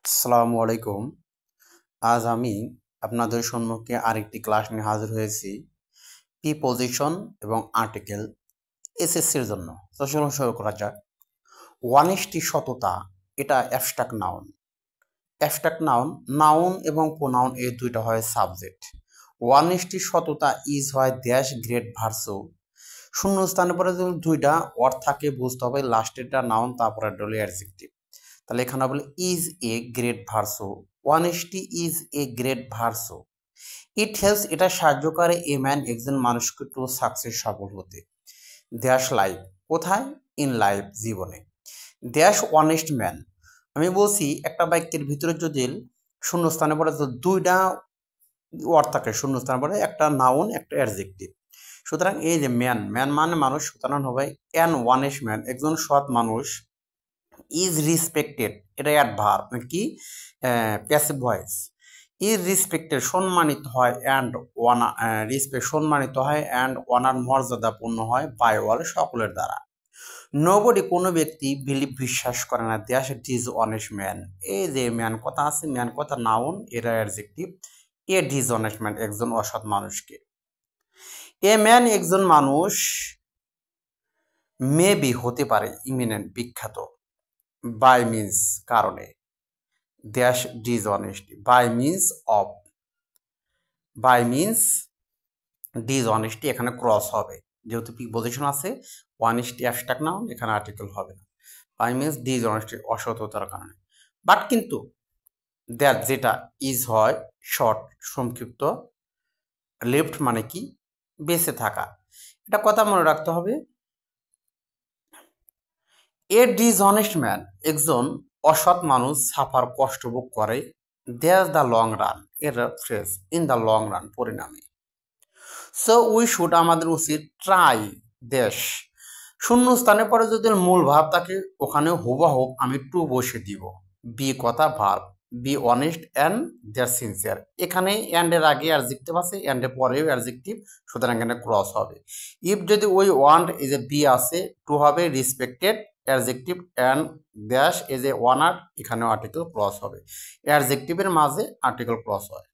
আসসালামু আলাইকুম। আজ আমি আপনাদের সম্মুখে আরেকটি ক্লাস নিয়ে হাজির হয়েছি। প্রিপজিশন এবং আর্টিকেল এসএসসির জন্য। তো চলুন শুরু করা যাক। ওয়ানিস্টি সততা, এটা abstract noun. Abstract noun, noun এবং প্রোনাউন এই দুইটা হয় সাবজেক্ট। ওয়ানিস্টি সততা ইজ হয় ড্যাশ গ্রেট ভার্সো। শূন্যস্থানের পরে যদি দুইটা ওয়ার্ড থাকে বুঝতে হবে লাস্টেরটা নাউন, তারপরে ডলে অ্যাডজেক্টিভ। তাহলে এখানে বলে is a great virtue. Honesty is a great virtue. It helps, এটা সাহায্য করে এ ম্যান, একজন মানুষকে টু সাকসেস, সফল হতে। দ্যাশ লাইফ, কোথায়? ইন লাইফ, জীবনে। দ্যাশ অনেস্ট ম্যান, আমি বলছি একটা বাক্যের ভিতরে যদি শূন্যস্থানে পরে দুইটা ওয়ার্ড থাকে, শূন্যস্থানে পরে একটা নাউন একটা অ্যাডজেক্টিভ। সুতরাং এই যে ম্যান, ম্যান মানে মানুষ, সুতরাং হবে অ্যান ওয়ানেস্ট ম্যান, একজন সৎ মানুষ। ইজ রেসপেক্টেড, এটা অ্যাডভার্ব কি প্যাসিভ ভয়েস। ইজ রেসপেক্টেড, সম্মানিত হয়, অ্যান্ড ওয়ানা রেসপেক্ট সম্মানিত হয়, অ্যান্ড অনার মর্যাদাপূর্ণ হয়, বাই অল সকলের দ্বারা। নোবডি, কোনো ব্যক্তি বিলিভ বিশ্বাস করে না, দ্যাশ ডিজ অনেস্ট ম্যান। এই যে ম্যান কথা আছে, ম্যান কথা নাউন, এরা অ্যাডজেক্টিভ। এ ডিজ অনেস্ট ম্যান, একজন অসৎ মানুষকে। এ ম্যান, একজন মানুষ। মে বি, হতে পারে, ইমিনেন্ট, বিখ্যাত। বাই মিন্স, কারণে। Dash dishonesty, by means of. By means dishonesty, এখানে ক্রস হবে, যেহেতু প্রিপজিশন আছে। অনেস্টি অ্যাবস্ট্রাক্ট নাউন, এখানে আর্টিকেল হবে না। বাই মিন্স ডিসঅনেস্টি, অসততার কারণে। বাট কিন্তু দ্যাট, যেটা ইজ হয় শর্ট, সংক্ষিপ্ত। লেফট মানে কি? বেঁচে থাকা। এটা কথা মনে রাখতে হবে। এ ডিসঅনেস্ট ম্যান, একজন অসৎ মানুষ, সাফার, কষ্ট ভোগ করে। দ্যাশ দ্য লং রান, এর phrase, in the long run, পরিণামে। সো উই শুড, আমাদের উচিত, ট্রাই দেশ শূন্যস্থানের পরে যদি মূল ভাব থাকে ওখানে হুবহুব আমি টু বসে দিব। বি কথা verb, be honest and there sincere. এখানে অ্যান্ডের আগে অ্যাডজেক্টিভ আছে, অ্যান্ডের পরেও অ্যাডজেক্টিভ, সুতরাং এখানে ক্রস হবে। ইফ যদি ওই ওয়ান্ট এই যে বি আছে, টু হবে respected adjective, and dash as a winner, এখানেও আর্টিকেল ক্রস হবে। অ্যাডজেক্টিভের মাঝে আর্টিকেল ক্রস হয়।